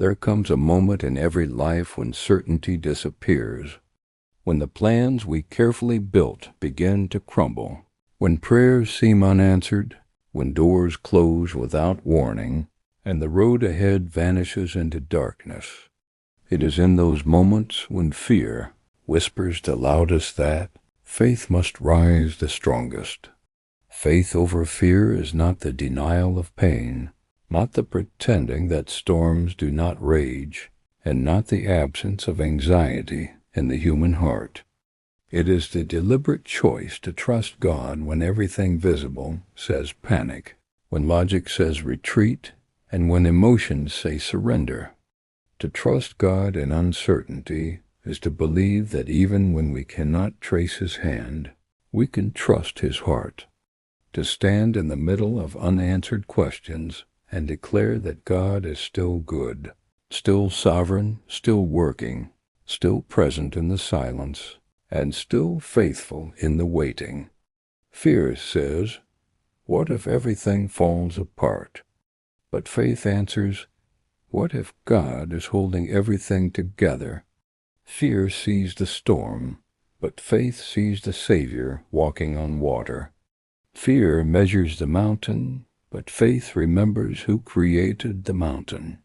There comes a moment in every life when certainty disappears, when the plans we carefully built begin to crumble, when prayers seem unanswered, when doors close without warning, and the road ahead vanishes into darkness. It is in those moments when fear whispers the loudest that faith must rise the strongest. Faith over fear is not the denial of pain, not the pretending that storms do not rage, and not the absence of anxiety in the human heart. It is the deliberate choice to trust God when everything visible says panic, when logic says retreat, and when emotions say surrender. To trust God in uncertainty is to believe that even when we cannot trace His hand, we can trust His heart. To stand in the middle of unanswered questions and declare that God is still good, still sovereign, still working, still present in the silence, and still faithful in the waiting. Fear says, "What if everything falls apart?" But faith answers, "What if God is holding everything together?" Fear sees the storm, but faith sees the Savior walking on water. Fear measures the mountain, but faith remembers who created the mountain.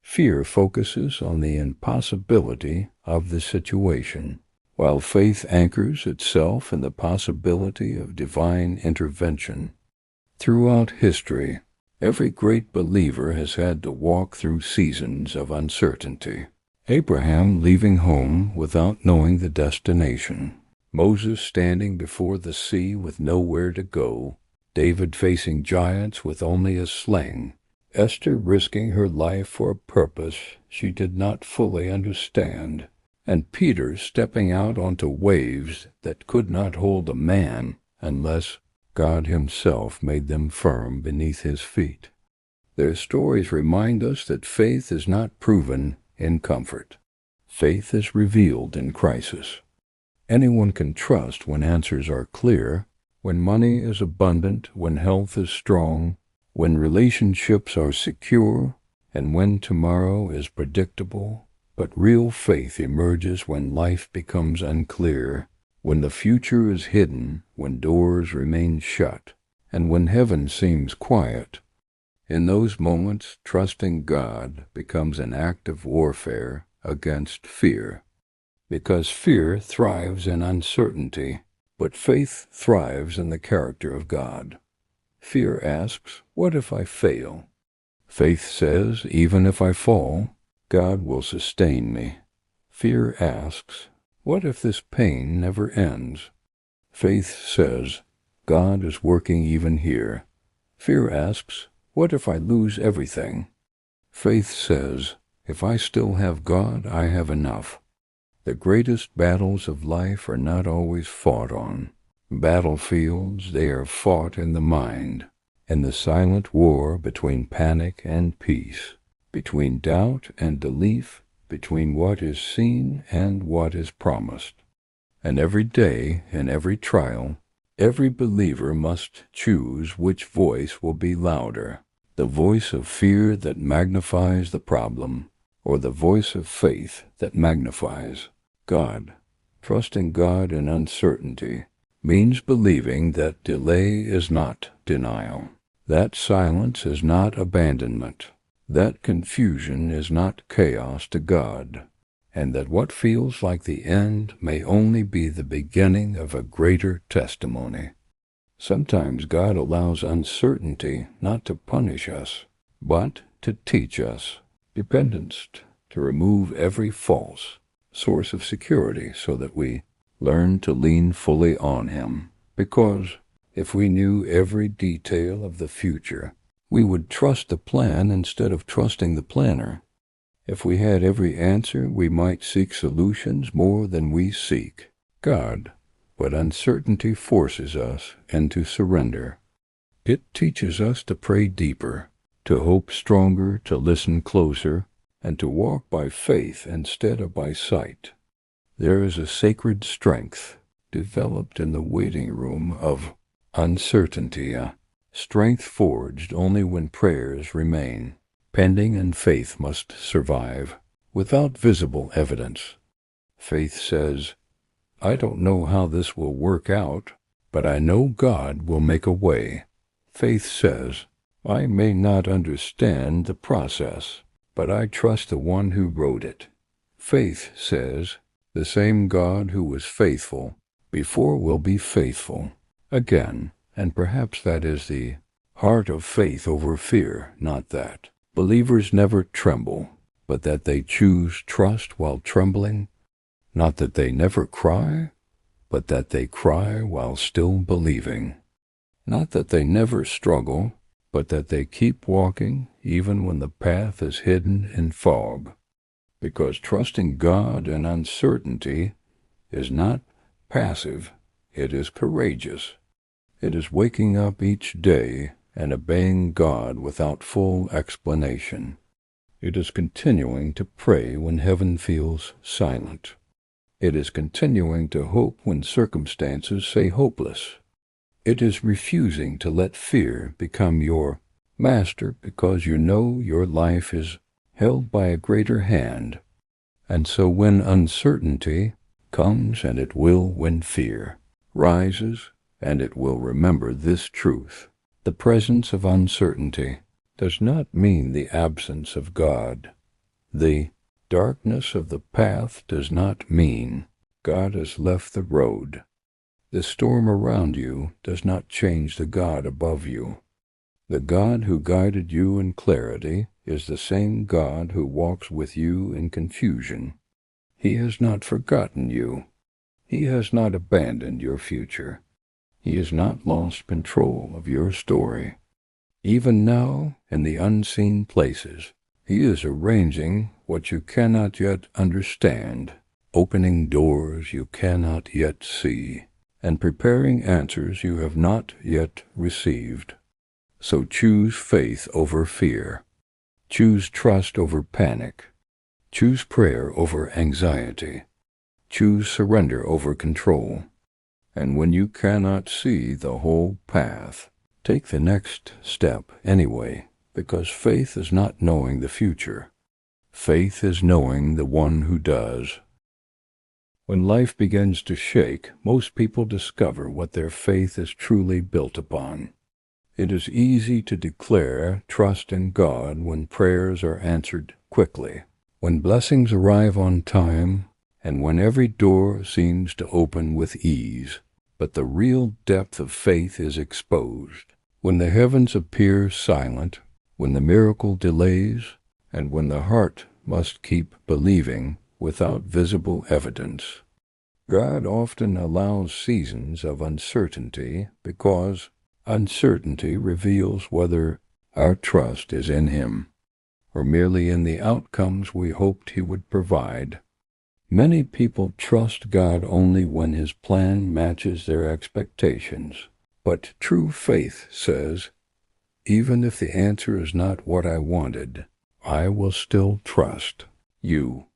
Fear focuses on the impossibility of the situation, while faith anchors itself in the possibility of divine intervention. Throughout history, every great believer has had to walk through seasons of uncertainty. Abraham leaving home without knowing the destination, Moses standing before the sea with nowhere to go, David facing giants with only a sling, Esther risking her life for a purpose she did not fully understand, and Peter stepping out onto waves that could not hold a man unless God Himself made them firm beneath his feet. Their stories remind us that faith is not proven in comfort. Faith is revealed in crisis. Anyone can trust when answers are clear, when money is abundant, when health is strong, when relationships are secure, and when tomorrow is predictable. But real faith emerges when life becomes unclear, when the future is hidden, when doors remain shut, and when heaven seems quiet. In those moments, trusting God becomes an act of warfare against fear. Because fear thrives in uncertainty, but faith thrives in the character of God. Fear asks, "What if I fail?" Faith says, "Even if I fall, God will sustain me." Fear asks, "What if this pain never ends?" Faith says, "God is working even here." Fear asks, "What if I lose everything?" Faith says, "If I still have God, I have enough." The greatest battles of life are not always fought on battlefields. They are fought in the mind, in the silent war between panic and peace, between doubt and belief, between what is seen and what is promised. And every day, in every trial, every believer must choose which voice will be louder, the voice of fear that magnifies the problem, or the voice of faith that magnifies God. Trusting God in uncertainty means believing that delay is not denial, that silence is not abandonment, that confusion is not chaos to God, and that what feels like the end may only be the beginning of a greater testimony. Sometimes God allows uncertainty not to punish us, but to teach us dependence, to remove every false source of security so that we learn to lean fully on Him. Because if we knew every detail of the future, we would trust the plan instead of trusting the planner. If we had every answer, we might seek solutions more than we seek God. But uncertainty forces us into surrender. It teaches us to pray deeper, to hope stronger, to listen closer, and to walk by faith instead of by sight. There is a sacred strength developed in the waiting room of uncertainty, a strength forged only when prayers remain, pending and faith must survive, without visible evidence. Faith says, I don't know how this will work out, but I know God will make a way. Faith says, I may not understand the process, but I trust the one who wrote it. Faith says, the same God who was faithful before will be faithful again, and perhaps that is the heart of faith over fear, not that believers never tremble, but that they choose trust while trembling, not that they never cry, but that they cry while still believing, not that they never struggle, but that they keep walking even when the path is hidden in fog, because trusting God in uncertainty is not passive, it is courageous. It is waking up each day and obeying God without full explanation. It is continuing to pray when heaven feels silent. It is continuing to hope when circumstances say hopeless. It is refusing to let fear become your master because you know your life is held by a greater hand. And so when uncertainty comes, and it will when fear rises, and it will remember this truth, the presence of uncertainty does not mean the absence of God. The darkness of the path does not mean God has left the road. The storm around you does not change the God above you. The God who guided you in clarity is the same God who walks with you in confusion. He has not forgotten you. He has not abandoned your future. He has not lost control of your story. Even now, in the unseen places, He is arranging what you cannot yet understand, opening doors you cannot yet see, and preparing answers you have not yet received. So choose faith over fear. Choose trust over panic. Choose prayer over anxiety. Choose surrender over control. And when you cannot see the whole path, take the next step anyway, because faith is not knowing the future. Faith is knowing the one who does. When life begins to shake, most people discover what their faith is truly built upon. It is easy to declare trust in God when prayers are answered quickly, when blessings arrive on time, and when every door seems to open with ease. But the real depth of faith is exposed when the heavens appear silent, when the miracle delays, and when the heart must keep believing without visible evidence. God often allows seasons of uncertainty because uncertainty reveals whether our trust is in Him or merely in the outcomes we hoped He would provide. Many people trust God only when His plan matches their expectations. But true faith says, even if the answer is not what I wanted, I will still trust you.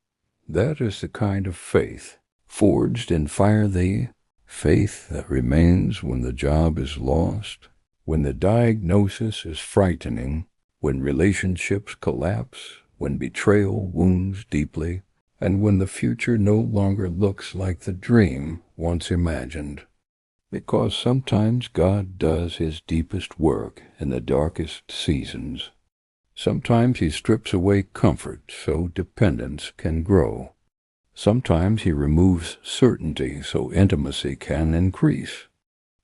That is the kind of faith forged in fire, the faith that remains when the job is lost, when the diagnosis is frightening, when relationships collapse, when betrayal wounds deeply, and when the future no longer looks like the dream once imagined. Because sometimes God does His deepest work in the darkest seasons. Sometimes He strips away comfort so dependence can grow. Sometimes He removes certainty so intimacy can increase.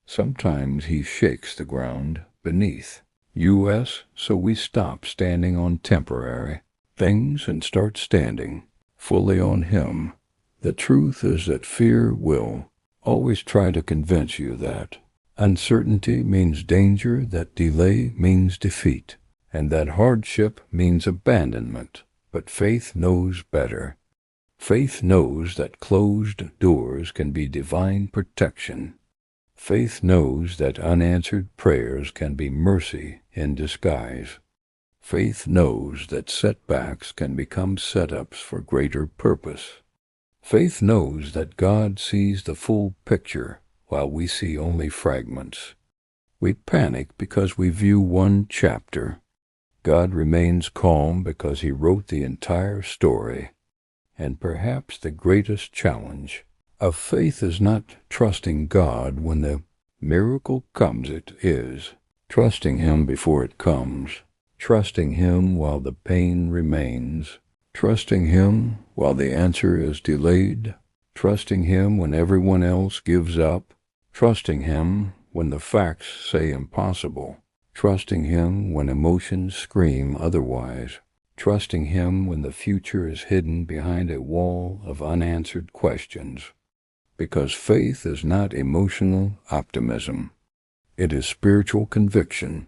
Sometimes He shakes the ground beneath us so we stop standing on temporary things and start standing fully on Him. The truth is that fear will always try to convince you that uncertainty means danger, that delay means defeat, and that hardship means abandonment. But faith knows better. Faith knows that closed doors can be divine protection. Faith knows that unanswered prayers can be mercy in disguise. Faith knows that setbacks can become setups for greater purpose. Faith knows that God sees the full picture while we see only fragments. We panic because we view one chapter, God remains calm because he wrote the entire story. And perhaps the greatest challenge of faith is not trusting God when the miracle comes. It is trusting him before it comes, trusting him while the pain remains, trusting him while the answer is delayed, trusting him when everyone else gives up, trusting him when the facts say impossible, trusting him when emotions scream otherwise, trusting him when the future is hidden behind a wall of unanswered questions. Because faith is not emotional optimism. It is spiritual conviction.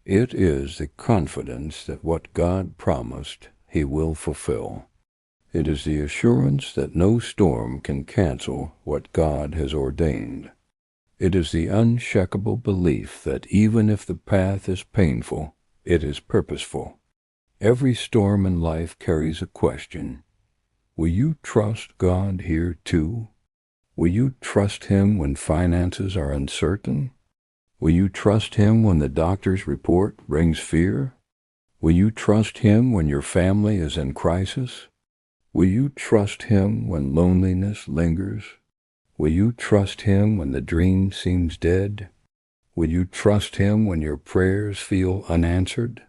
It is the confidence that what God promised, he will fulfill. It is the assurance that no storm can cancel what God has ordained. It is the unshakable belief that even if the path is painful, it is purposeful. Every storm in life carries a question. Will you trust God here too? Will you trust him when finances are uncertain? Will you trust him when the doctor's report brings fear? Will you trust him when your family is in crisis? Will you trust him when loneliness lingers? Will you trust him when the dream seems dead? Will you trust him when your prayers feel unanswered?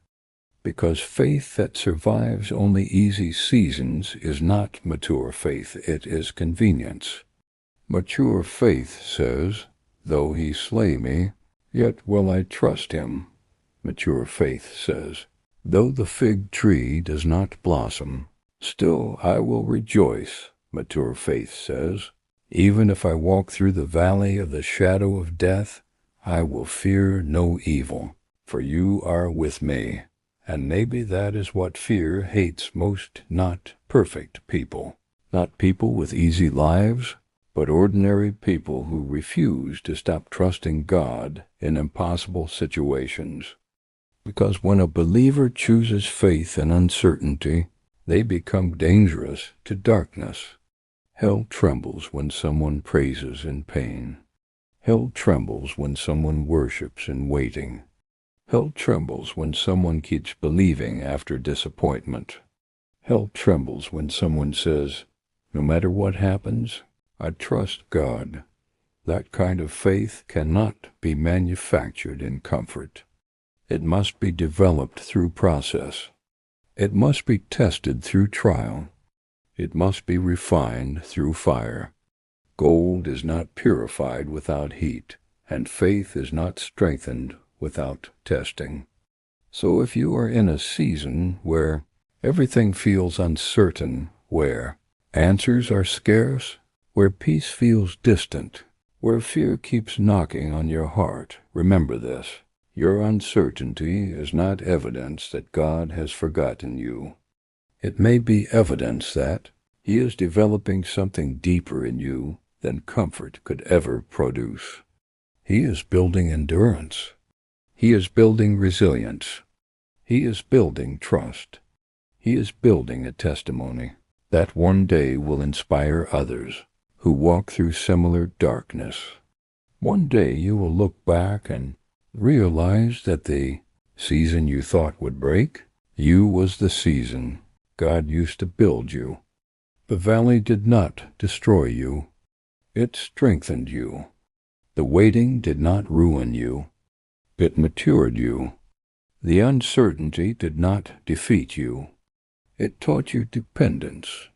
Because faith that survives only easy seasons is not mature faith, it is convenience. Mature faith says, though he slay me, yet will I trust him. Mature faith says, though the fig tree does not blossom, still I will rejoice. Mature faith says, even if I walk through the valley of the shadow of death, I will fear no evil, for you are with me. And maybe that is what fear hates most, not perfect people, not people with easy lives, but ordinary people who refuse to stop trusting God in impossible situations. Because when a believer chooses faith in uncertainty, they become dangerous to darkness. Hell trembles when someone praises in pain. Hell trembles when someone worships in waiting. Hell trembles when someone keeps believing after disappointment. Hell trembles when someone says, no matter what happens, I trust God. That kind of faith cannot be manufactured in comfort. It must be developed through process. It must be tested through trial. It must be refined through fire. Gold is not purified without heat, and faith is not strengthened without testing. So if you are in a season where everything feels uncertain, where answers are scarce, where peace feels distant, where fear keeps knocking on your heart, remember this. Your uncertainty is not evidence that God has forgotten you. It may be evidence that he is developing something deeper in you than comfort could ever produce. He is building endurance. He is building resilience. He is building trust. He is building a testimony that one day will inspire others who walk through similar darkness. One day you will look back and realize that the season you thought would break you was the season God used to build you. The valley did not destroy you. It strengthened you. The waiting did not ruin you. It matured you. The uncertainty did not defeat you. It taught you dependence.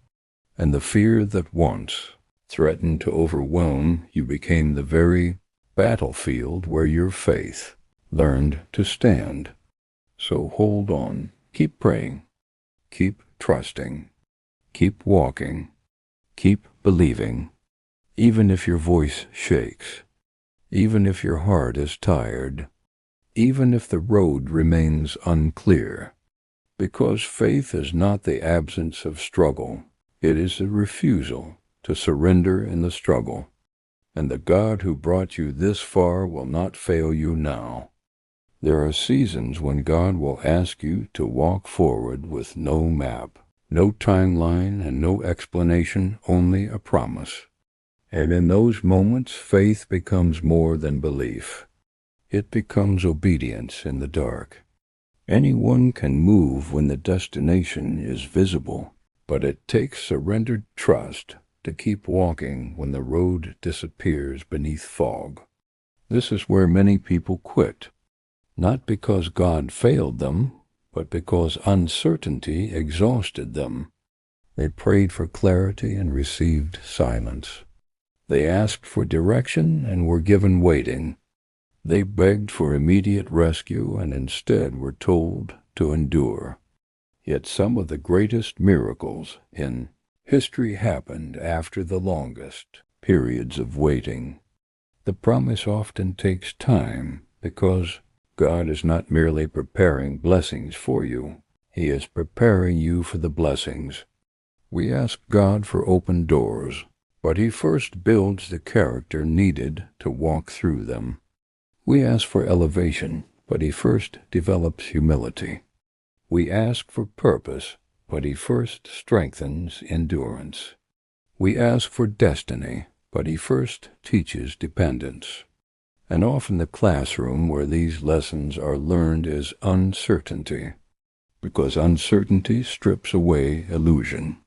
And the fear that once threatened to overwhelm you became the very battlefield where your faith learned to stand. So hold on. Keep praying. Keep trusting. Keep walking. Keep believing. Even if your voice shakes. Even if your heart is tired. Even if the road remains unclear. Because faith is not the absence of struggle. It is a refusal to surrender in the struggle. And the God who brought you this far will not fail you now. There are seasons when God will ask you to walk forward with no map, no timeline, and no explanation, only a promise. And in those moments, faith becomes more than belief. It becomes obedience in the dark. Anyone can move when the destination is visible, but it takes surrendered trust to keep walking when the road disappears beneath fog. This is where many people quit, not because God failed them, but because uncertainty exhausted them. They prayed for clarity and received silence. They asked for direction and were given waiting. They begged for immediate rescue and instead were told to endure. Yet some of the greatest miracles in history happened after the longest periods of waiting. The promise often takes time because God is not merely preparing blessings for you. He is preparing you for the blessings. We ask God for open doors, but He first builds the character needed to walk through them. We ask for elevation, but He first develops humility. We ask for purpose, but He first strengthens endurance. We ask for destiny, but He first teaches dependence. And often the classroom where these lessons are learned is uncertainty, because uncertainty strips away illusion.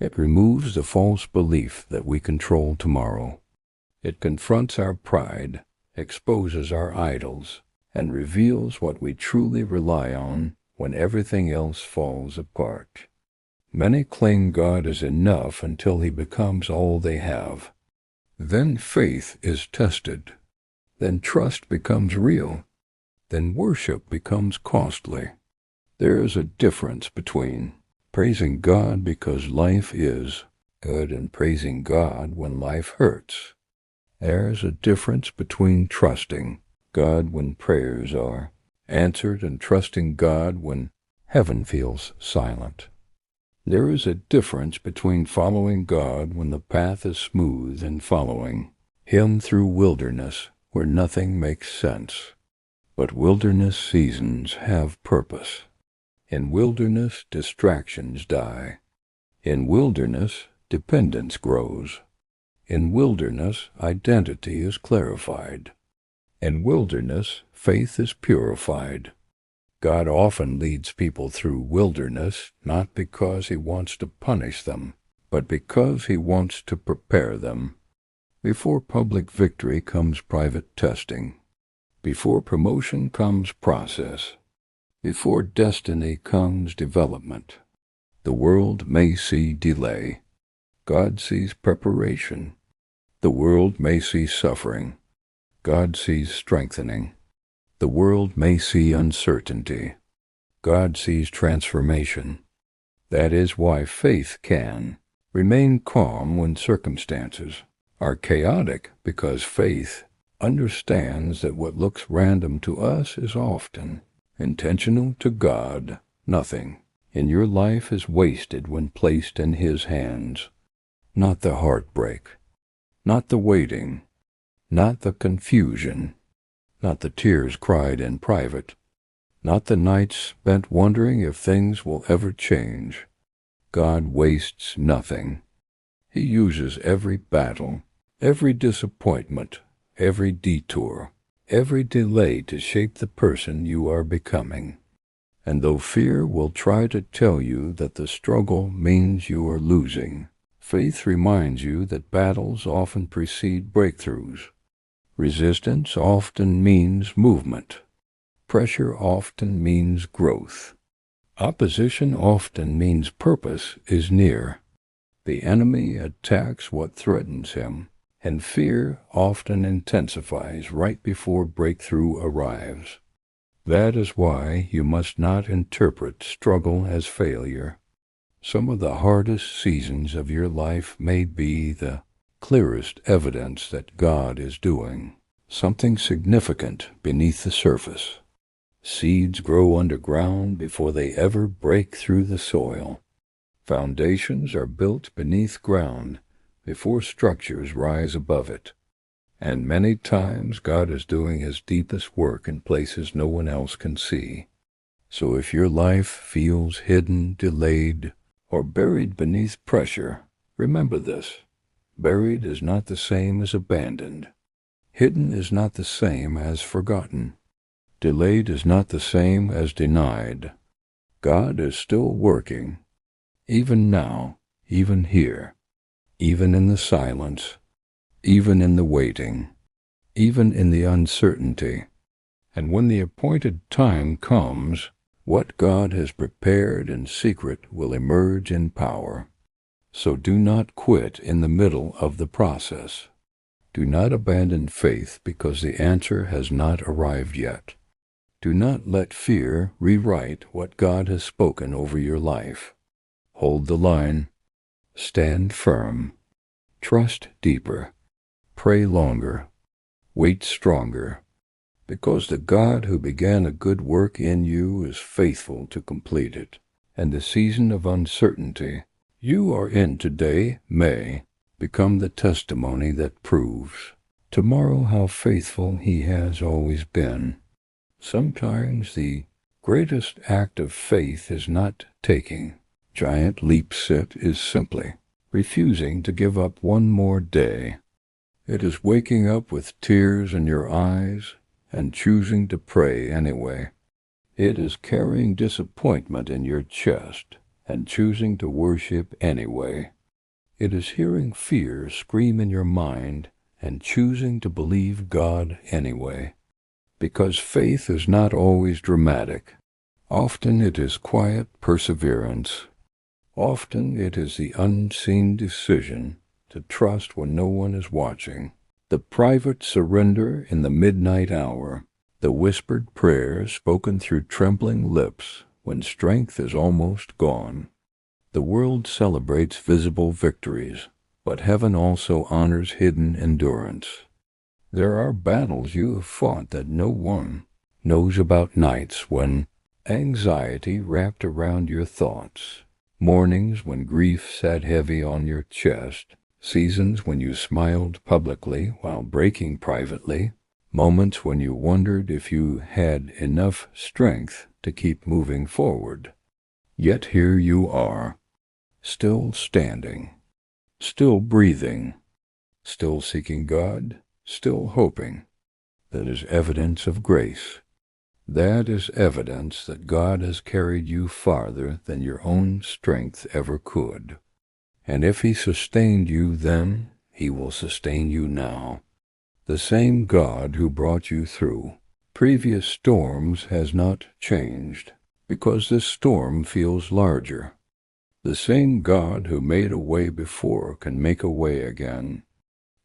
It removes the false belief that we control tomorrow. It confronts our pride, exposes our idols, and reveals what we truly rely on when everything else falls apart. Many claim God is enough until He becomes all they have. Then faith is tested. Then trust becomes real. Then worship becomes costly. There is a difference between praising God because life is good and praising God when life hurts. There's a difference between trusting God when prayers are answered and trusting God when heaven feels silent. There is a difference between following God when the path is smooth and following Him through wilderness where nothing makes sense. But wilderness seasons have purpose. In wilderness, distractions die. In wilderness, dependence grows. In wilderness, identity is clarified. In wilderness, faith is purified. God often leads people through wilderness not because He wants to punish them, but because He wants to prepare them. Before public victory comes private testing. Before promotion comes process. Before destiny comes development. The world may see delay. God sees preparation. The world may see suffering. God sees strengthening. The world may see uncertainty. God sees transformation. That is why faith can remain calm when circumstances are chaotic, because faith understands that what looks random to us is often intentional to God. Nothing in your life is wasted when placed in His hands. Not the heartbreak, not the waiting, not the confusion, not the tears cried in private, not the nights spent wondering if things will ever change. God wastes nothing. He uses every battle, every disappointment, every detour, every delay to shape the person you are becoming. And though fear will try to tell you that the struggle means you are losing, faith reminds you that battles often precede breakthroughs. Resistance often means movement. Pressure often means growth. Opposition often means purpose is near. The enemy attacks what threatens him, and fear often intensifies right before breakthrough arrives. That is why you must not interpret struggle as failure. Some of the hardest seasons of your life may be the clearest evidence that God is doing something significant beneath the surface. Seeds grow underground before they ever break through the soil. Foundations are built beneath ground before structures rise above it. And many times God is doing His deepest work in places no one else can see. So if your life feels hidden, delayed, or buried beneath pressure, remember this. Buried is not the same as abandoned. Hidden is not the same as forgotten. Delayed is not the same as denied. God is still working, even now, even here, even in the silence, even in the waiting, even in the uncertainty. And when the appointed time comes, what God has prepared in secret will emerge in power. So do not quit in the middle of the process. Do not abandon faith because the answer has not arrived yet. Do not let fear rewrite what God has spoken over your life. Hold the line. Stand firm. Trust deeper. Pray longer. Wait stronger. Because the God who began a good work in you is faithful to complete it. And the season of uncertainty you are in today may become the testimony that proves tomorrow how faithful He has always been. Sometimes the greatest act of faith is not taking giant leaps. It is simply refusing to give up one more day. It is waking up with tears in your eyes and choosing to pray anyway. It is carrying disappointment in your chest and choosing to worship anyway. It is hearing fear scream in your mind and choosing to believe God anyway. Because faith is not always dramatic. Often it is quiet perseverance. Often it is the unseen decision to trust when no one is watching. The private surrender in the midnight hour. The whispered prayer spoken through trembling lips when strength is almost gone. The world celebrates visible victories, but heaven also honors hidden endurance. There are battles you have fought that no one knows about, nights when anxiety wrapped around your thoughts, mornings when grief sat heavy on your chest, seasons when you smiled publicly while breaking privately, moments when you wondered if you had enough strength to keep moving forward. Yet here you are, still standing, still breathing, still seeking God, still hoping. That is evidence of grace. That is evidence that God has carried you farther than your own strength ever could. And if He sustained you then, He will sustain you now. The same God who brought you through previous storms has not changed, because this storm feels larger. The same God who made a way before can make a way again.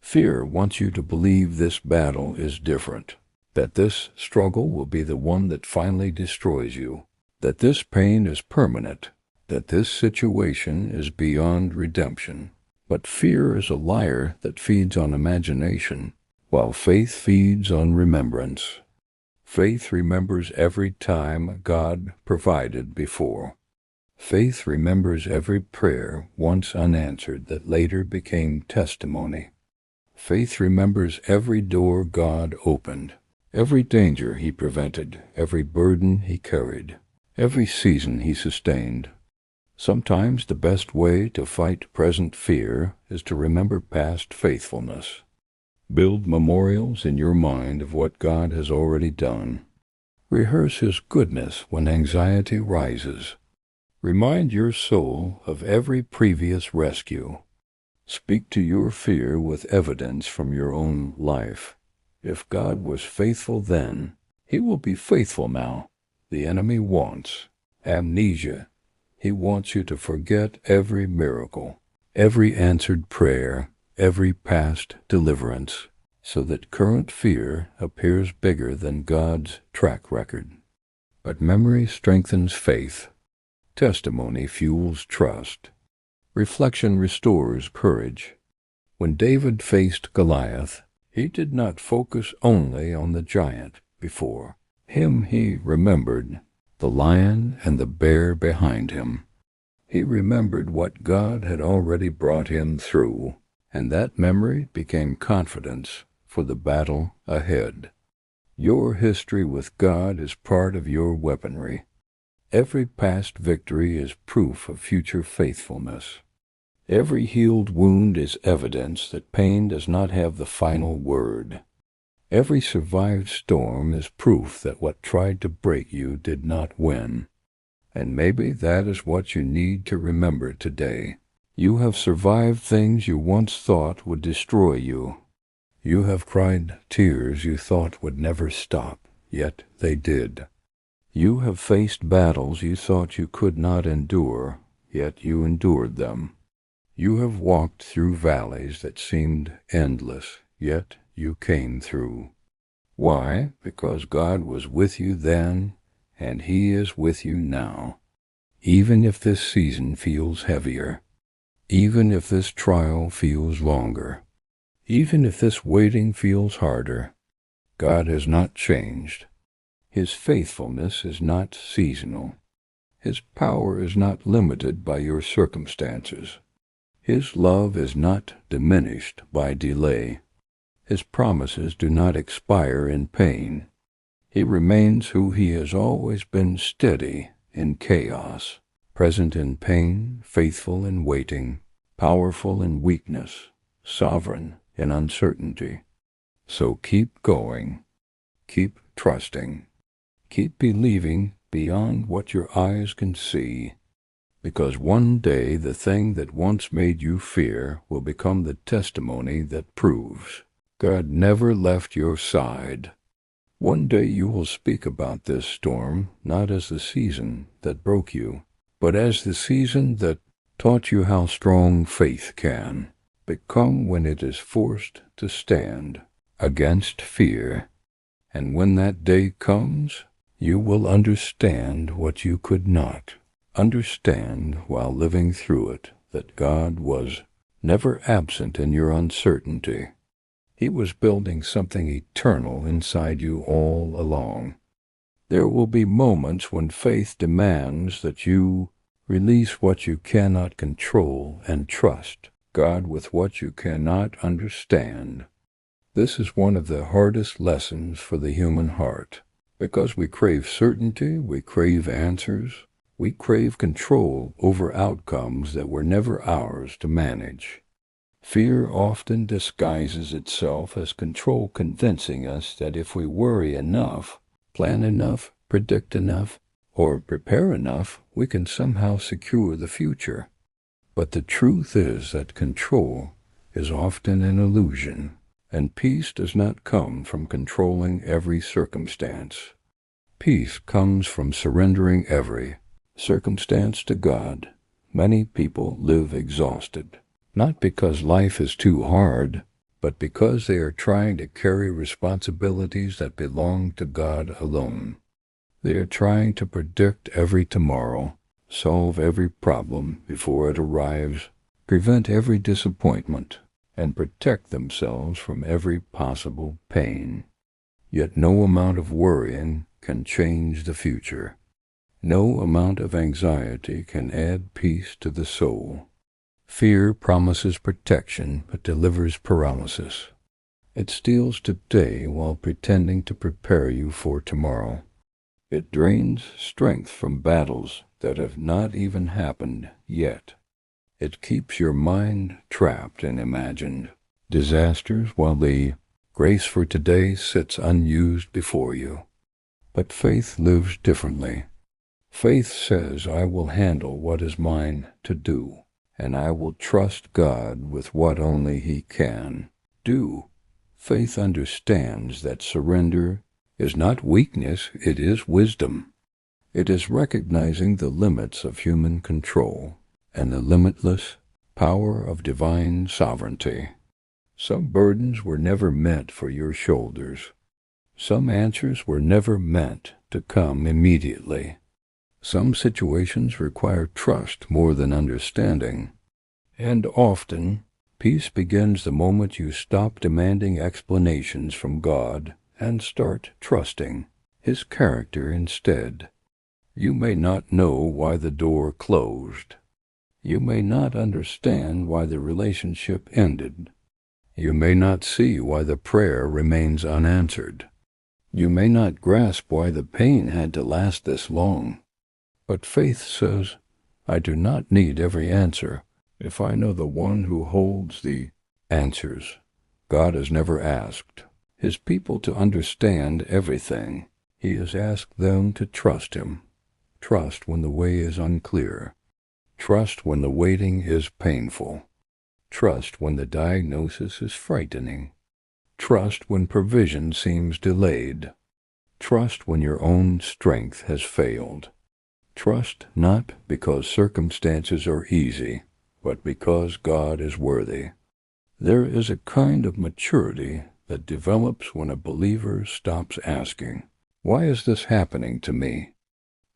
Fear wants you to believe this battle is different, that this struggle will be the one that finally destroys you, that this pain is permanent, that this situation is beyond redemption. But fear is a liar that feeds on imagination, while faith feeds on remembrance. Faith remembers every time God provided before. Faith remembers every prayer once unanswered that later became testimony. Faith remembers every door God opened, every danger He prevented, every burden He carried, every season He sustained. Sometimes the best way to fight present fear is to remember past faithfulness. Build memorials in your mind of what God has already done. Rehearse His goodness when anxiety rises. Remind your soul of every previous rescue. Speak to your fear with evidence from your own life. If God was faithful then, He will be faithful now. The enemy wants amnesia. He wants you to forget every miracle, every answered prayer, every past deliverance, so that current fear appears bigger than God's track record. But memory strengthens faith. Testimony fuels trust. Reflection restores courage. When David faced Goliath, he did not focus only on the giant before him. He remembered the lion and the bear behind him. He remembered what God had already brought him through, and that memory became confidence for the battle ahead. Your history with God is part of your weaponry. Every past victory is proof of future faithfulness. Every healed wound is evidence that pain does not have the final word. Every survived storm is proof that what tried to break you did not win. And maybe that is what you need to remember today. You have survived things you once thought would destroy you. You have cried tears you thought would never stop, yet they did. You have faced battles you thought you could not endure, yet you endured them. You have walked through valleys that seemed endless, yet you came through. Why? Because God was with you then, and He is with you now. Even if this season feels heavier, even if this trial feels longer, even if this waiting feels harder, God has not changed. His faithfulness is not seasonal. His power is not limited by your circumstances. His love is not diminished by delay. His promises do not expire in pain. He remains who He has always been, steady in chaos, present in pain, faithful in waiting, powerful in weakness, sovereign in uncertainty. So keep going, keep trusting, keep believing beyond what your eyes can see, because one day the thing that once made you fear will become the testimony that proves God never left your side. One day you will speak about this storm not as the season that broke you, but as the season that taught you how strong faith can become when it is forced to stand against fear. And when that day comes, you will understand what you could not understand while living through it, that God was never absent in your uncertainty. He was building something eternal inside you all along. There will be moments when faith demands that you release what you cannot control and trust God with what you cannot understand. This is one of the hardest lessons for the human heart, because we crave certainty, we crave answers, we crave control over outcomes that were never ours to manage. Fear often disguises itself as control, convincing us that if we worry enough, plan enough, predict enough, or prepare enough, we can somehow secure the future. But the truth is that control is often an illusion, and peace does not come from controlling every circumstance. Peace comes from surrendering every circumstance to God. Many people live exhausted, not because life is too hard, but because they are trying to carry responsibilities that belong to God alone. They are trying to predict every tomorrow, solve every problem before it arrives, prevent every disappointment, and protect themselves from every possible pain. Yet no amount of worrying can change the future. No amount of anxiety can add peace to the soul. Fear promises protection but delivers paralysis. It steals today while pretending to prepare you for tomorrow. It drains strength from battles that have not even happened yet. It keeps your mind trapped in imagined disasters while the grace for today sits unused before you. But faith lives differently. Faith says, I will handle what is mine to do, and I will trust God with what only He can do. Faith understands that surrender is not weakness, it is wisdom. It is recognizing the limits of human control and the limitless power of divine sovereignty. Some burdens were never meant for your shoulders. Some answers were never meant to come immediately. Some situations require trust more than understanding. And often, peace begins the moment you stop demanding explanations from God and start trusting His character instead. You may not know why the door closed. You may not understand why the relationship ended. You may not see why the prayer remains unanswered. You may not grasp why the pain had to last this long. But faith says, I do not need every answer if I know the one who holds the answers. God is never asked. His people to understand everything. He has asked them to trust Him. Trust when the way is unclear. Trust when the waiting is painful. Trust when the diagnosis is frightening. Trust when provision seems delayed. Trust when your own strength has failed. Trust not because circumstances are easy, but because God is worthy. There is a kind of maturity that develops when a believer stops asking, "Why is this happening to me?"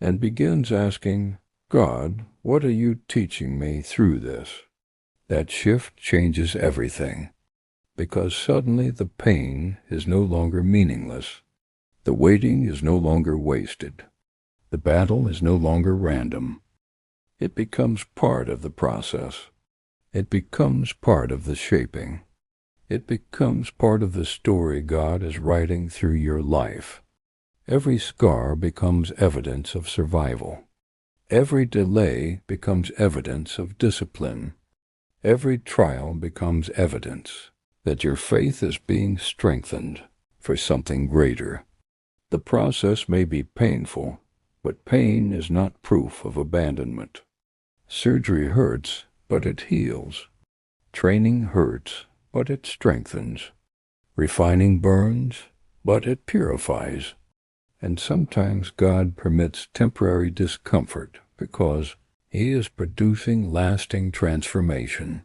and begins asking, "God, what are you teaching me through this?" That shift changes everything, because suddenly the pain is no longer meaningless. The waiting is no longer wasted. The battle is no longer random. It becomes part of the process. It becomes part of the shaping. It becomes part of the story God is writing through your life. Every scar becomes evidence of survival. Every delay becomes evidence of discipline. Every trial becomes evidence that your faith is being strengthened for something greater. The process may be painful, but pain is not proof of abandonment. Surgery hurts, but it heals. Training hurts, but it strengthens. Refining burns, but it purifies. And sometimes God permits temporary discomfort because He is producing lasting transformation.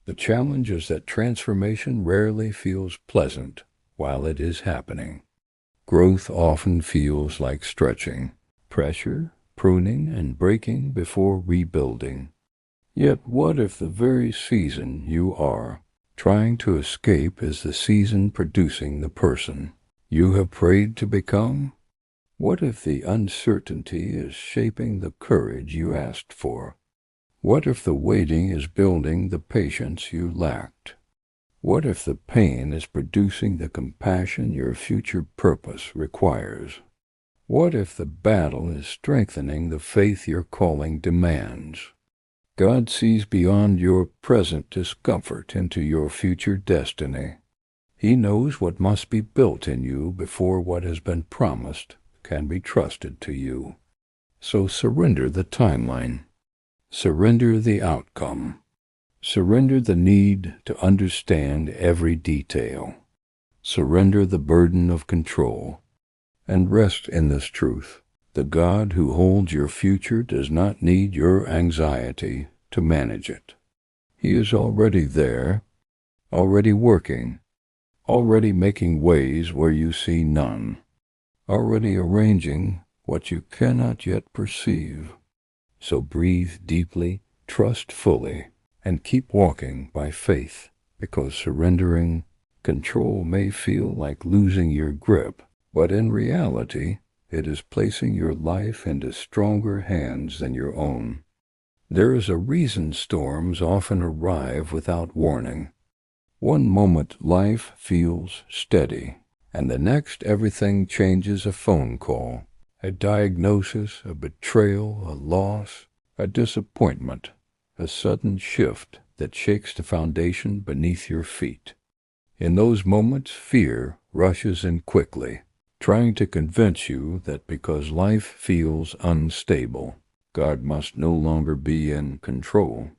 The challenge is that transformation rarely feels pleasant while it is happening. Growth often feels like stretching, pressure, pruning, and breaking before rebuilding. Yet what if the very season you are trying to escape is the season producing the person you have prayed to become? What if the uncertainty is shaping the courage you asked for? What if the waiting is building the patience you lacked? What if the pain is producing the compassion your future purpose requires? What if the battle is strengthening the faith your calling demands? God sees beyond your present discomfort into your future destiny. He knows what must be built in you before what has been promised can be trusted to you. So surrender the timeline. Surrender the outcome. Surrender the need to understand every detail. Surrender the burden of control. And rest in this truth. The God who holds your future does not need your anxiety to manage it. He is already there, already working, already making ways where you see none, already arranging what you cannot yet perceive. So breathe deeply, trust fully, and keep walking by faith, because surrendering control may feel like losing your grip, but in reality, it is placing your life into stronger hands than your own. There is a reason storms often arrive without warning. One moment life feels steady, and the next everything changes. A phone call, a diagnosis, a betrayal, a loss, a disappointment, a sudden shift that shakes the foundation beneath your feet. In those moments, fear rushes in quickly, trying to convince you that because life feels unstable, God must no longer be in control.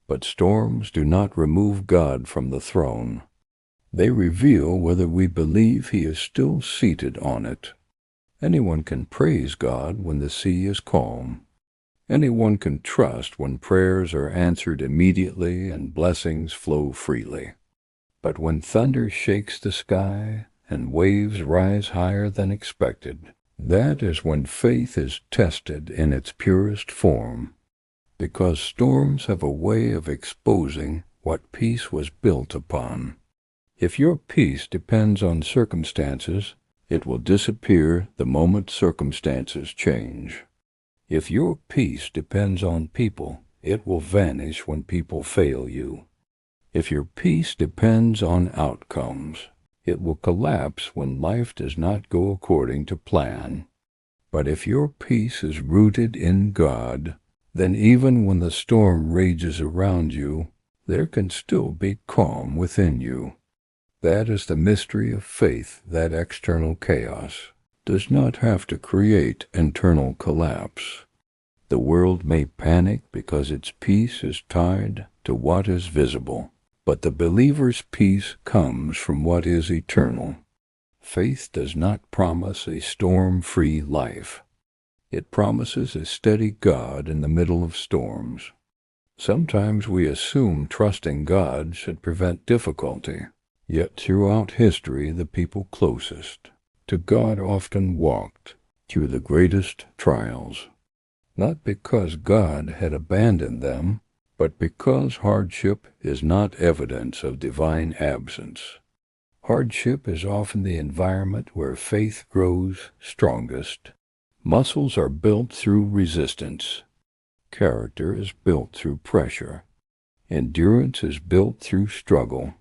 But storms do not remove God from the throne. They reveal whether we believe He is still seated on it. Anyone can praise God when the sea is calm. Anyone can trust when prayers are answered immediately and blessings flow freely. But when thunder shakes the sky and waves rise higher than expected, that is when faith is tested in its purest form, because storms have a way of exposing what peace was built upon. If your peace depends on circumstances, it will disappear the moment circumstances change. If your peace depends on people, it will vanish when people fail you. If your peace depends on outcomes, it will collapse when life does not go according to plan. But if your peace is rooted in God, then even when the storm rages around you, there can still be calm within you. That is the mystery of faith, that external chaos does not have to create internal collapse. The world may panic because its peace is tied to what is visible, but the believer's peace comes from what is eternal. Faith does not promise a storm-free life. It promises a steady God in the middle of storms. Sometimes we assume trusting God should prevent difficulty, yet throughout history the people closest to God often walked through the greatest trials, not because God had abandoned them, but because hardship is not evidence of divine absence. Hardship is often the environment where faith grows strongest. Muscles are built through resistance. Character is built through pressure. Endurance is built through struggle.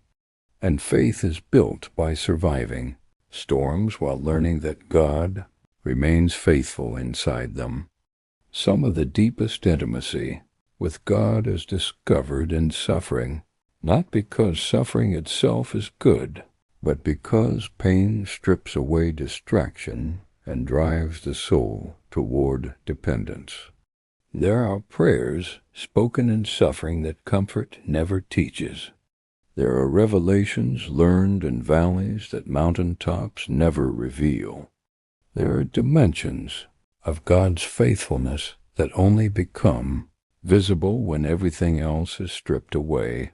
And faith is built by surviving storms while learning that God remains faithful inside them. Some of the deepest intimacy with God is discovered in suffering, not because suffering itself is good, but because pain strips away distraction and drives the soul toward dependence. There are prayers spoken in suffering that comfort never teaches. There are revelations learned in valleys that mountaintops never reveal. There are dimensions of God's faithfulness that only become visible when everything else is stripped away.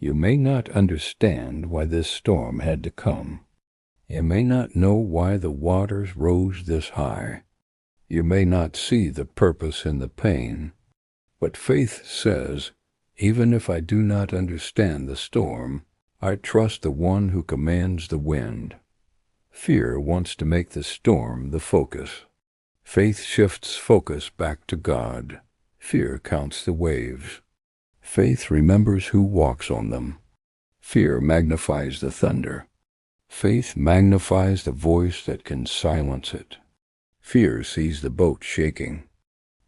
You may not understand why this storm had to come. You may not know why the waters rose this high. You may not see the purpose in the pain. But faith says, even if I do not understand the storm, I trust the one who commands the wind. Fear wants to make the storm the focus. Faith shifts focus back to God. Fear counts the waves. Faith remembers who walks on them. Fear magnifies the thunder. Faith magnifies the voice that can silence it. Fear sees the boat shaking.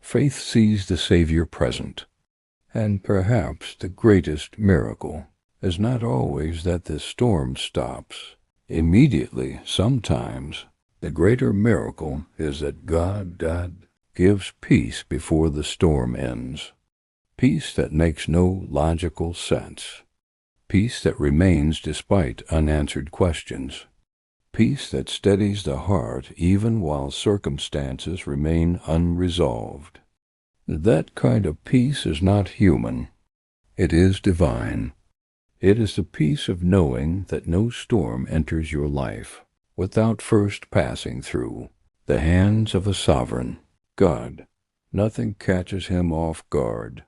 Faith sees the Savior present. And perhaps the greatest miracle is not always that the storm stops immediately. Sometimes the greater miracle is that God gives peace before the storm ends. Peace that makes no logical sense. Peace that remains despite unanswered questions. Peace that steadies the heart even while circumstances remain unresolved. That kind of peace is not human. It is divine. It is the peace of knowing that no storm enters your life without first passing through the hands of a sovereign God. Nothing catches him off guard.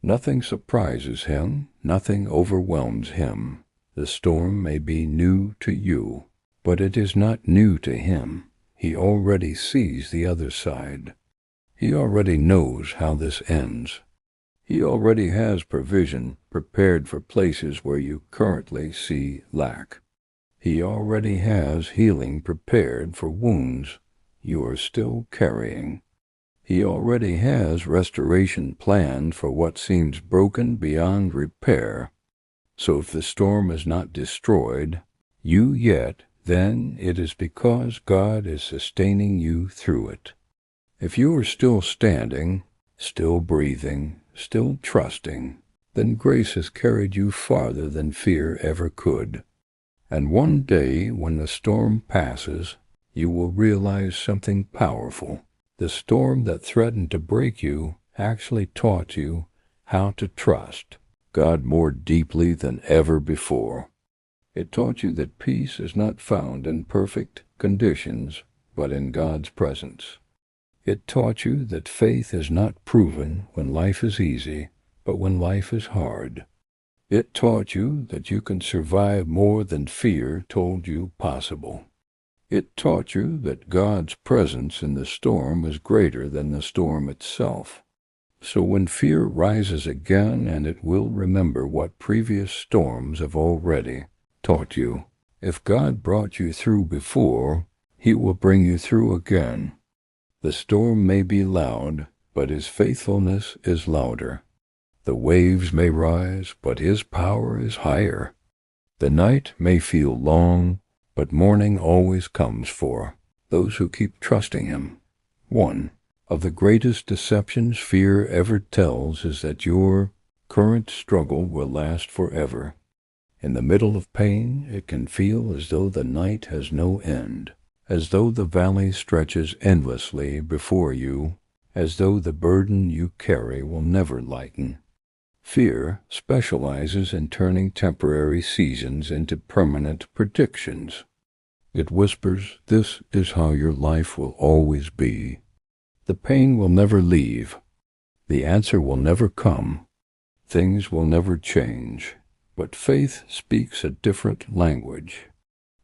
Nothing surprises him. Nothing overwhelms him. The storm may be new to you, but it is not new to him. He already sees the other side. He already knows how this ends. He already has provision prepared for places where you currently see lack. He already has healing prepared for wounds you are still carrying. He already has restoration planned for what seems broken beyond repair. So if the storm is not destroyed you yet, then it is because God is sustaining you through it. If you are still standing, still breathing, still trusting, then grace has carried you farther than fear ever could. And one day, when the storm passes, you will realize something powerful. The storm that threatened to break you actually taught you how to trust God more deeply than ever before. It taught you that peace is not found in perfect conditions, but in God's presence. It taught you that faith is not proven when life is easy, but when life is hard. It taught you that you can survive more than fear told you possible. It taught you that God's presence in the storm is greater than the storm itself. So when fear rises again, and it will remember what previous storms have already taught you, if God brought you through before, he will bring you through again. The storm may be loud, but his faithfulness is louder. The waves may rise, but his power is higher. The night may feel long, but morning always comes for those who keep trusting Him. One of the greatest deceptions fear ever tells is that your current struggle will last forever. In the middle of pain, it can feel as though the night has no end, as though the valley stretches endlessly before you, as though the burden you carry will never lighten. Fear specializes in turning temporary seasons into permanent predictions. It whispers, "This is how your life will always be." The pain will never leave. The answer will never come. Things will never change. But faith speaks a different language.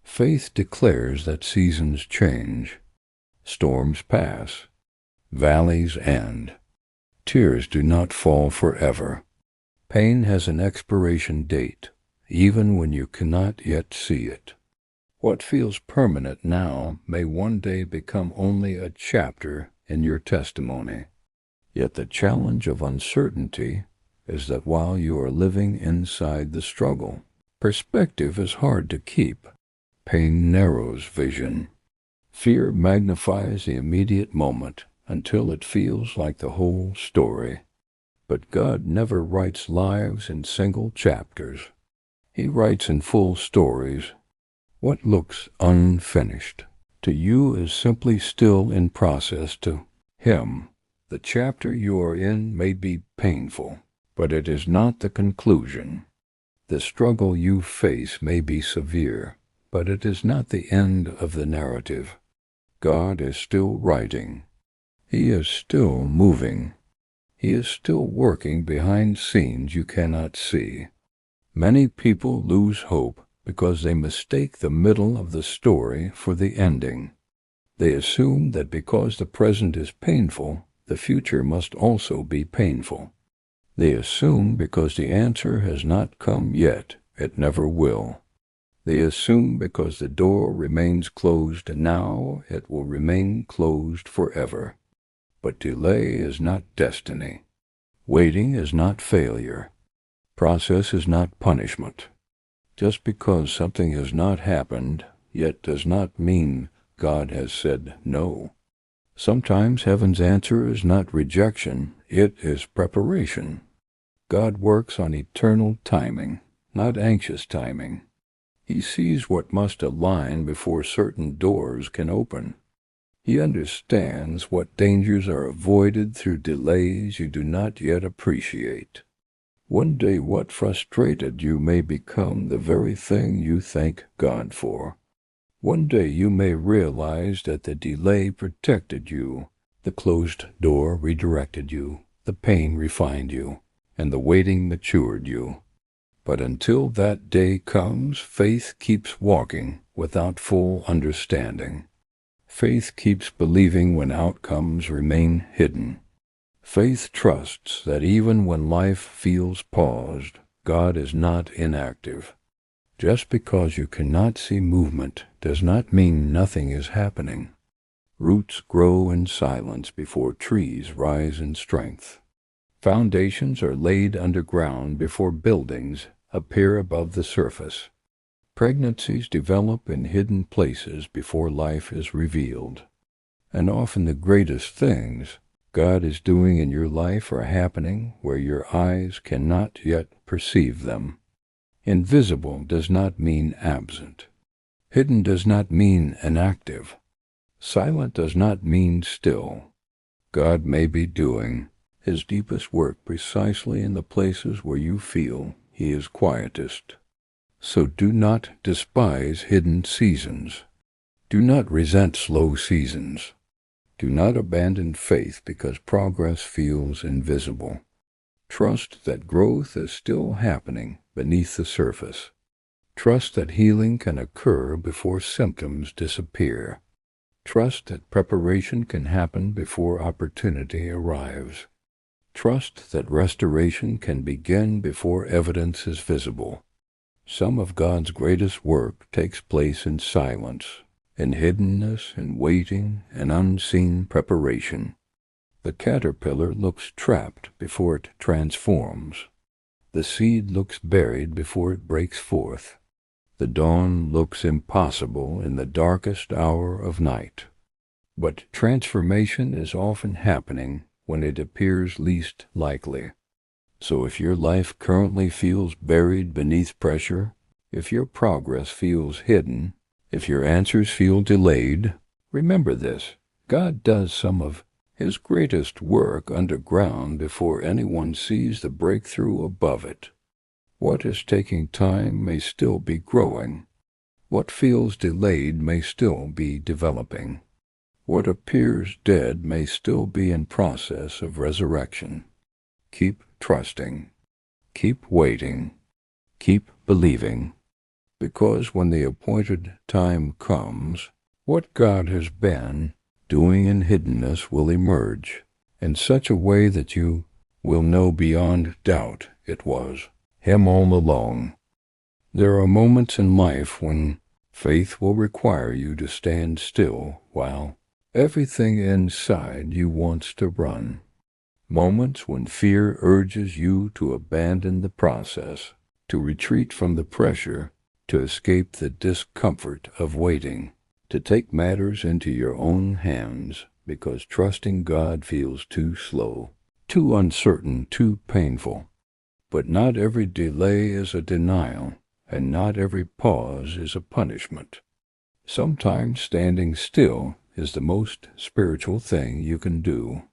Faith declares that seasons change. Storms pass. Valleys end. Tears do not fall forever. Pain has an expiration date, even when you cannot yet see it. What feels permanent now may one day become only a chapter in your testimony. Yet the challenge of uncertainty is that while you are living inside the struggle, perspective is hard to keep. Pain narrows vision. Fear magnifies the immediate moment until it feels like the whole story. But God never writes lives in single chapters. He writes in full stories. What looks unfinished to you is simply still in process to Him. The chapter you are in may be painful, but it is not the conclusion. The struggle you face may be severe, but it is not the end of the narrative. God is still writing. He is still moving. He is still working behind scenes you cannot see. Many people lose hope because they mistake the middle of the story for the ending. They assume that because the present is painful, the future must also be painful. They assume because the answer has not come yet, it never will. They assume because the door remains closed now, it will remain closed forever. But delay is not destiny. Waiting is not failure. Process is not punishment. Just because something has not happened yet does not mean God has said no. Sometimes heaven's answer is not rejection, it is preparation. God works on eternal timing, not anxious timing. He sees what must align before certain doors can open. He understands what dangers are avoided through delays you do not yet appreciate. One day what frustrated you may become the very thing you thank God for. One day you may realize that the delay protected you, the closed door redirected you, the pain refined you, and the waiting matured you. But until that day comes, faith keeps walking without full understanding. Faith keeps believing when outcomes remain hidden. Faith trusts that even when life feels paused, God is not inactive. Just because you cannot see movement does not mean nothing is happening. Roots grow in silence before trees rise in strength. Foundations are laid underground before buildings appear above the surface. Pregnancies develop in hidden places before life is revealed. And often the greatest things God is doing in your life are happening where your eyes cannot yet perceive them. Invisible does not mean absent. Hidden does not mean inactive. Silent does not mean still. God may be doing His deepest work precisely in the places where you feel He is quietest. So do not despise hidden seasons. Do not resent slow seasons. Do not abandon faith because progress feels invisible. Trust that growth is still happening beneath the surface. Trust that healing can occur before symptoms disappear. Trust that preparation can happen before opportunity arrives. Trust that restoration can begin before evidence is visible. Some of God's greatest work takes place in silence, in hiddenness, in waiting, and unseen preparation. The caterpillar looks trapped before it transforms. The seed looks buried before it breaks forth. The dawn looks impossible in the darkest hour of night. But transformation is often happening when it appears least likely. So if your life currently feels buried beneath pressure, if your progress feels hidden, if your answers feel delayed, remember this: God does some of His greatest work underground before anyone sees the breakthrough above it. What is taking time may still be growing. What feels delayed may still be developing. What appears dead may still be in process of resurrection. Keep trusting. Keep waiting. Keep believing. Because when the appointed time comes, what God has been doing in hiddenness will emerge in such a way that you will know beyond doubt it was Him all along. There are moments in life when faith will require you to stand still while everything inside you wants to run. Moments when fear urges you to abandon the process, to retreat from the pressure, to escape the discomfort of waiting, to take matters into your own hands because trusting God feels too slow, too uncertain, too painful. But not every delay is a denial, and not every pause is a punishment. Sometimes standing still is the most spiritual thing you can do.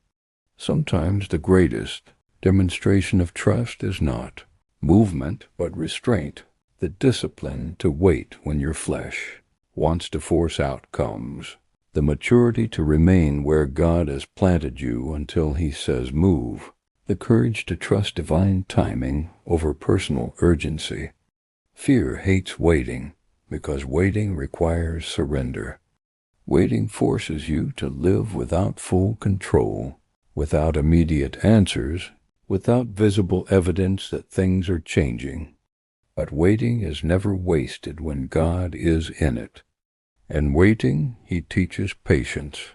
Sometimes the greatest demonstration of trust is not movement, but restraint, the discipline to wait when your flesh wants to force outcomes, the maturity to remain where God has planted you until He says move, the courage to trust divine timing over personal urgency. Fear hates waiting because waiting requires surrender. Waiting forces you to live without full control, without immediate answers, without visible evidence that things are changing. But waiting is never wasted when God is in it. In waiting, He teaches patience.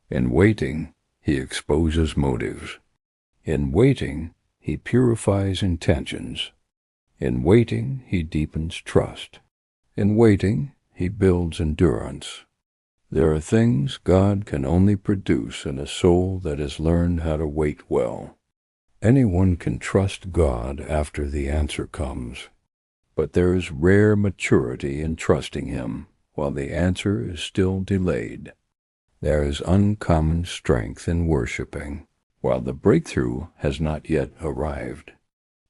In waiting, He exposes motives. In waiting, He purifies intentions. In waiting, He deepens trust. In waiting, He builds endurance. There are things God can only produce in a soul that has learned how to wait well. Anyone can trust God after the answer comes, but there is rare maturity in trusting Him while the answer is still delayed. There is uncommon strength in worshiping while the breakthrough has not yet arrived.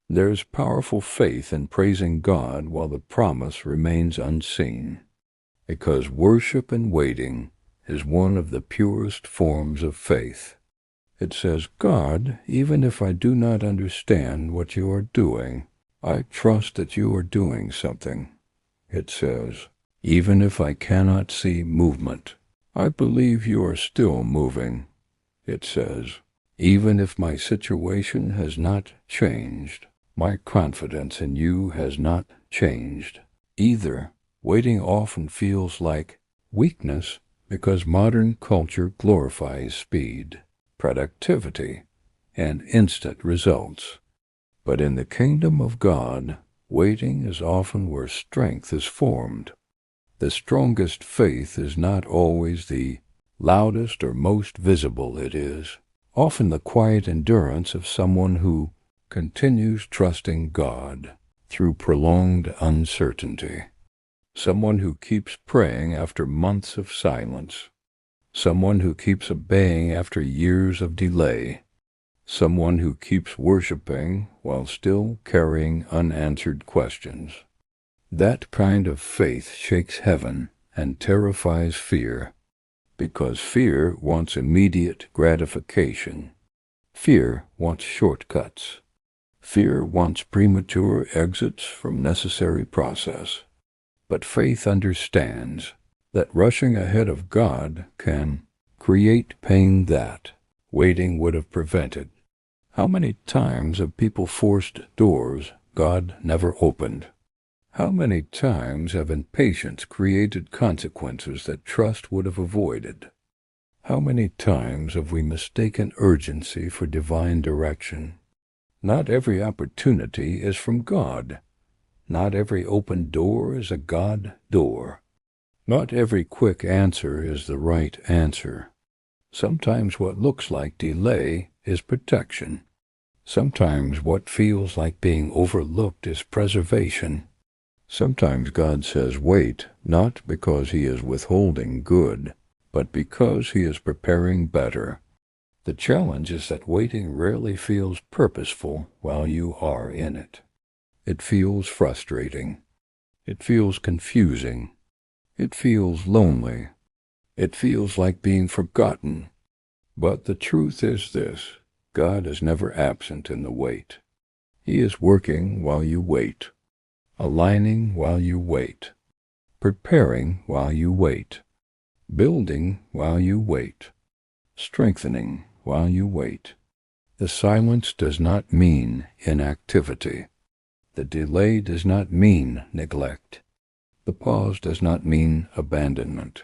There is powerful faith in praising God while the promise remains unseen, because worship and waiting is one of the purest forms of faith. It says, God, even if I do not understand what you are doing, I trust that you are doing something. It says, even if I cannot see movement, I believe you are still moving. It says, even if my situation has not changed, my confidence in you has not changed either. Waiting often feels like weakness because modern culture glorifies speed, productivity, and instant results. But in the kingdom of God, waiting is often where strength is formed. The strongest faith is not always the loudest or most visible. It is often the quiet endurance of someone who continues trusting God through prolonged uncertainty. Someone who keeps praying after months of silence. Someone who keeps obeying after years of delay. Someone who keeps worshiping while still carrying unanswered questions. That kind of faith shakes heaven and terrifies fear, because fear wants immediate gratification. Fear wants shortcuts. Fear wants premature exits from necessary process. But faith understands that rushing ahead of God can create pain that waiting would have prevented. How many times have people forced doors God never opened? How many times have impatience created consequences that trust would have avoided? How many times have we mistaken urgency for divine direction? Not every opportunity is from God. Not every open door is a God door. Not every quick answer is the right answer. Sometimes what looks like delay is protection. Sometimes what feels like being overlooked is preservation. Sometimes God says wait, not because he is withholding good, but because he is preparing better. The challenge is that waiting rarely feels purposeful while you are in it. It feels frustrating. It feels confusing. It feels lonely. It feels like being forgotten. But the truth is this: God is never absent in the wait. He is working while you wait, aligning while you wait, preparing while you wait, building while you wait, strengthening while you wait. The silence does not mean inactivity. The delay does not mean neglect. The pause does not mean abandonment.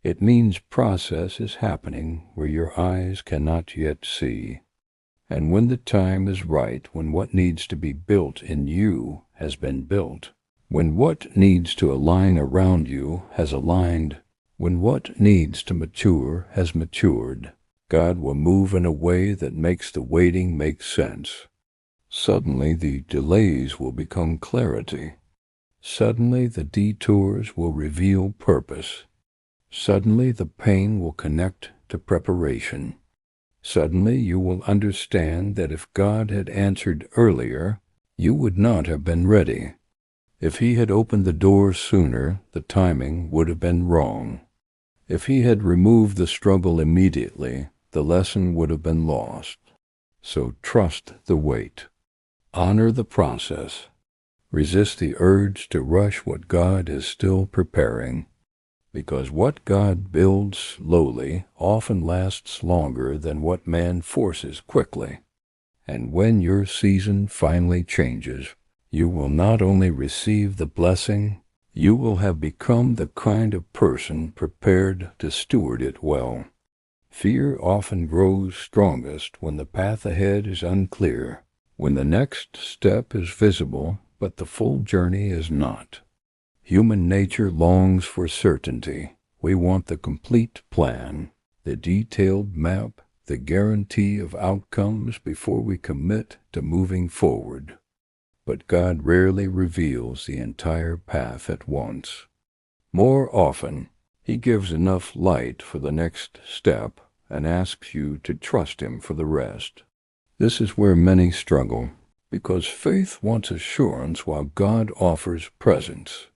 It means process is happening where your eyes cannot yet see. And when the time is right, when what needs to be built in you has been built, when what needs to align around you has aligned, when what needs to mature has matured, God will move in a way that makes the waiting make sense. Suddenly the delays will become clarity. Suddenly the detours will reveal purpose. Suddenly the pain will connect to preparation. Suddenly you will understand that if God had answered earlier, you would not have been ready. If he had opened the door sooner, the timing would have been wrong. If he had removed the struggle immediately, the lesson would have been lost. So trust the wait. Honor the process. Resist the urge to rush what God is still preparing. Because what God builds slowly often lasts longer than what man forces quickly. And when your season finally changes, you will not only receive the blessing, you will have become the kind of person prepared to steward it well. Fear often grows strongest when the path ahead is unclear, when the next step is visible, but the full journey is not. Human nature longs for certainty. We want the complete plan, the detailed map, the guarantee of outcomes before we commit to moving forward. But God rarely reveals the entire path at once. More often, he gives enough light for the next step and asks you to trust him for the rest. This is where many struggle, because faith wants assurance while God offers presence.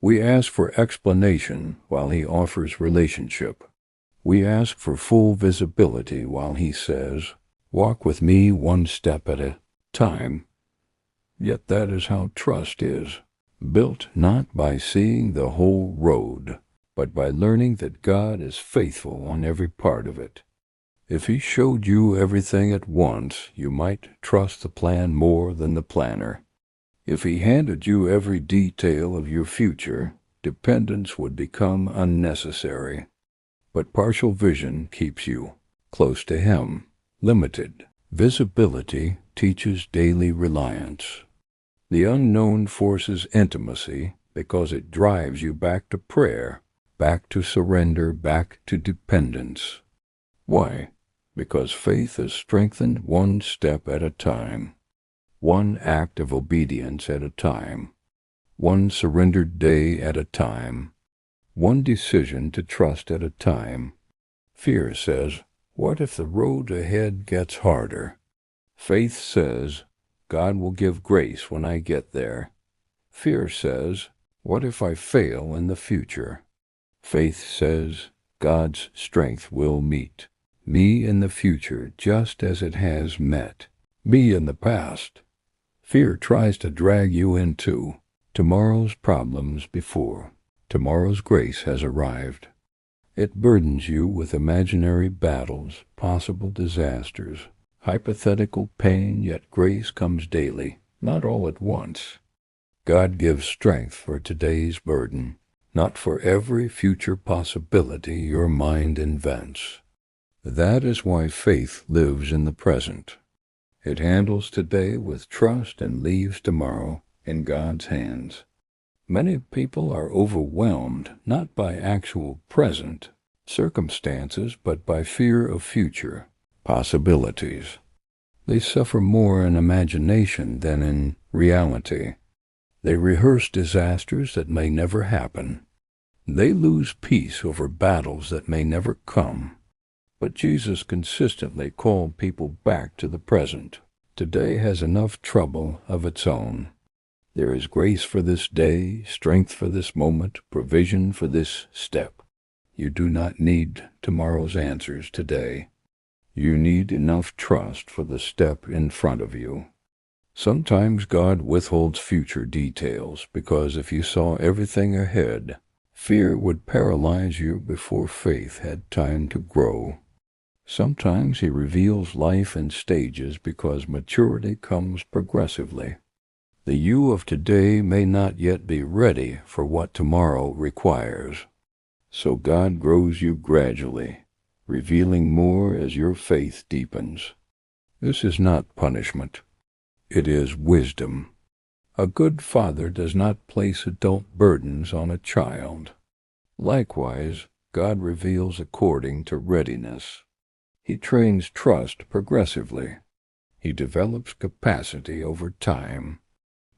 We ask for explanation while he offers relationship. We ask for full visibility while he says, "Walk with me one step at a time." Yet that is how trust is, built not by seeing the whole road, but by learning that God is faithful on every part of it. If he showed you everything at once, you might trust the plan more than the planner. If he handed you every detail of your future, dependence would become unnecessary. But partial vision keeps you close to him, limited. Visibility teaches daily reliance. The unknown forces intimacy because it drives you back to prayer, back to surrender, back to dependence. Why? Because faith is strengthened one step at a time. One act of obedience at a time, one surrendered day at a time, one decision to trust at a time. Fear says, "What if the road ahead gets harder?" Faith says, "God will give grace when I get there." Fear says, "What if I fail in the future?" Faith says, God's strength will meet me in the future just as it has met me in the past. Fear tries to drag you into tomorrow's problems before tomorrow's grace has arrived. It burdens you with imaginary battles, possible disasters, hypothetical pain, yet grace comes daily, not all at once. God gives strength for today's burden, not for every future possibility your mind invents. That is why faith lives in the present. It handles today with trust and leaves tomorrow in God's hands. Many people are overwhelmed not by actual present circumstances, but by fear of future possibilities. They suffer more in imagination than in reality. They rehearse disasters that may never happen. They lose peace over battles that may never come. But Jesus consistently called people back to the present. Today has enough trouble of its own. There is grace for this day, strength for this moment, provision for this step. You do not need tomorrow's answers today. You need enough trust for the step in front of you. Sometimes God withholds future details because if you saw everything ahead, fear would paralyze you before faith had time to grow. Sometimes He reveals life in stages because maturity comes progressively. The you of today may not yet be ready for what tomorrow requires. So God grows you gradually, revealing more as your faith deepens. This is not punishment. It is wisdom. A good father does not place adult burdens on a child. Likewise, God reveals according to readiness. He trains trust progressively. He develops capacity over time.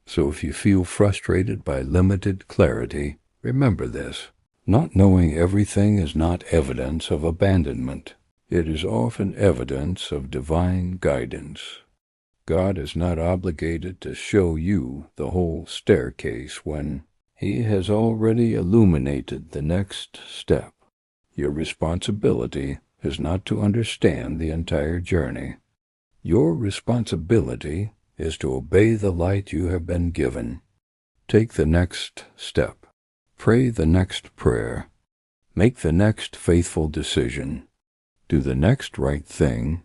So if you feel frustrated by limited clarity, remember this. Not knowing everything is not evidence of abandonment. It is often evidence of divine guidance. God is not obligated to show you the whole staircase when He has already illuminated the next step. Your responsibility is not to understand the entire journey. Your responsibility is to obey the light you have been given. Take the next step. Pray the next prayer. Make the next faithful decision. Do the next right thing.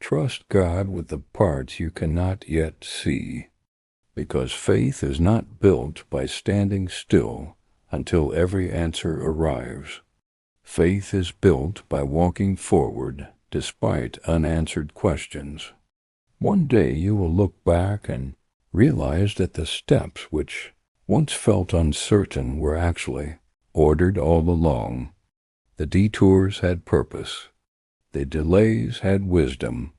Trust God with the parts you cannot yet see, because faith is not built by standing still until every answer arrives. Faith is built by walking forward despite unanswered questions. One day you will look back and realize that the steps which once felt uncertain were actually ordered all along. The detours had purpose. The delays had wisdom.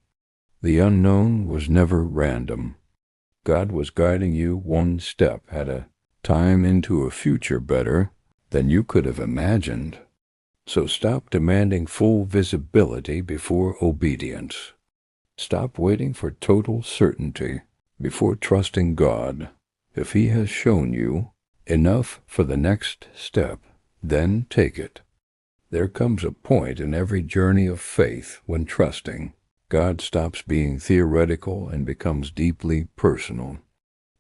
The unknown was never random. God was guiding you one step at a time into a future better than you could have imagined. So stop demanding full visibility before obedience. Stop waiting for total certainty before trusting God. If He has shown you enough for the next step, then take it. There comes a point in every journey of faith when trusting, God stops being theoretical and becomes deeply personal.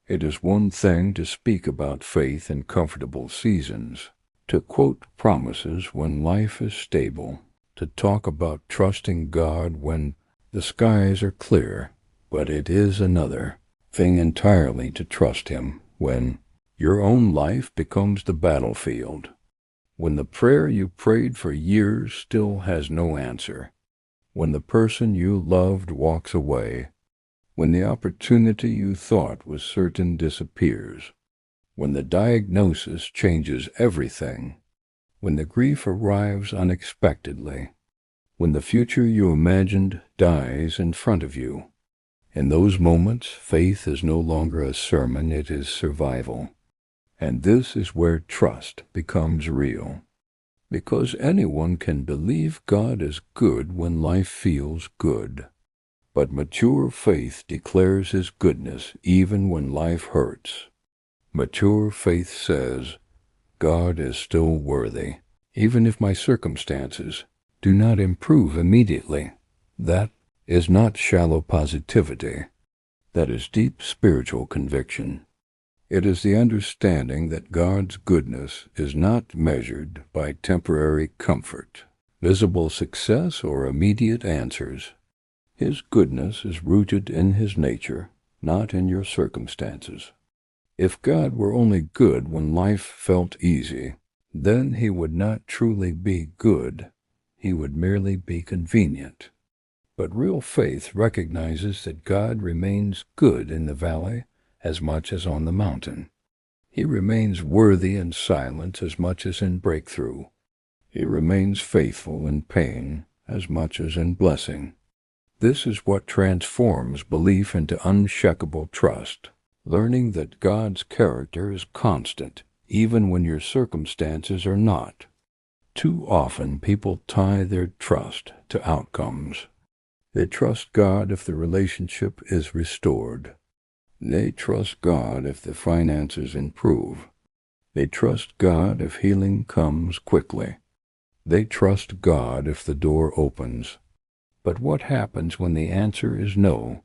It is one thing to speak about faith in comfortable seasons, to quote promises when life is stable, to talk about trusting God when the skies are clear, but it is another thing entirely to trust Him when your own life becomes the battlefield, when the prayer you prayed for years still has no answer, when the person you loved walks away, when the opportunity you thought was certain disappears, when the diagnosis changes everything, when the grief arrives unexpectedly, when the future you imagined dies in front of you. In those moments, faith is no longer a sermon, it is survival. And this is where trust becomes real. Because anyone can believe God is good when life feels good. But mature faith declares His goodness even when life hurts. Mature faith says, God is still worthy, even if my circumstances do not improve immediately. That is not shallow positivity. That is deep spiritual conviction. It is the understanding that God's goodness is not measured by temporary comfort, visible success, or immediate answers. His goodness is rooted in His nature, not in your circumstances. If God were only good when life felt easy, then He would not truly be good. He would merely be convenient. But real faith recognizes that God remains good in the valley as much as on the mountain. He remains worthy in silence as much as in breakthrough. He remains faithful in pain as much as in blessing. This is what transforms belief into unshakable trust, learning that God's character is constant, even when your circumstances are not. Too often people tie their trust to outcomes. They trust God if the relationship is restored. They trust God if the finances improve. They trust God if healing comes quickly. They trust God if the door opens. But what happens when the answer is no?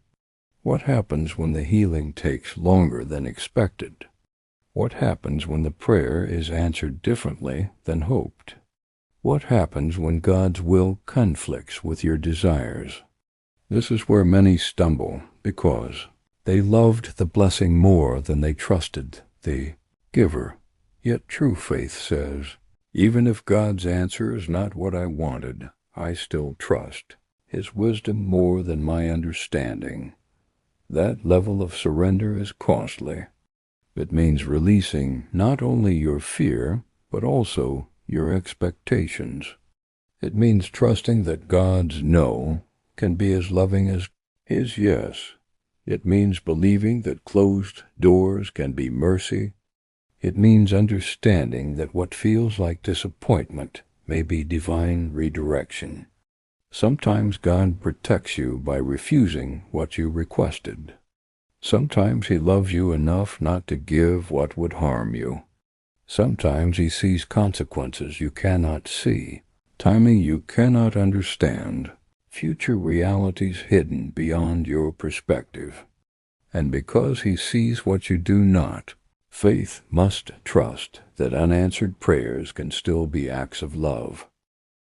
What happens when the healing takes longer than expected? What happens when the prayer is answered differently than hoped? What happens when God's will conflicts with your desires? This is where many stumble, because they loved the blessing more than they trusted the giver. Yet true faith says, even if God's answer is not what I wanted, I still trust His wisdom more than my understanding. That level of surrender is costly. It means releasing not only your fear, but also your expectations. It means trusting that God's no can be as loving as His yes. It means believing that closed doors can be mercy. It means understanding that what feels like disappointment may be divine redirection. Sometimes God protects you by refusing what you requested. Sometimes He loves you enough not to give what would harm you. Sometimes He sees consequences you cannot see, timing you cannot understand, future realities hidden beyond your perspective. And because He sees what you do not, faith must trust that unanswered prayers can still be acts of love.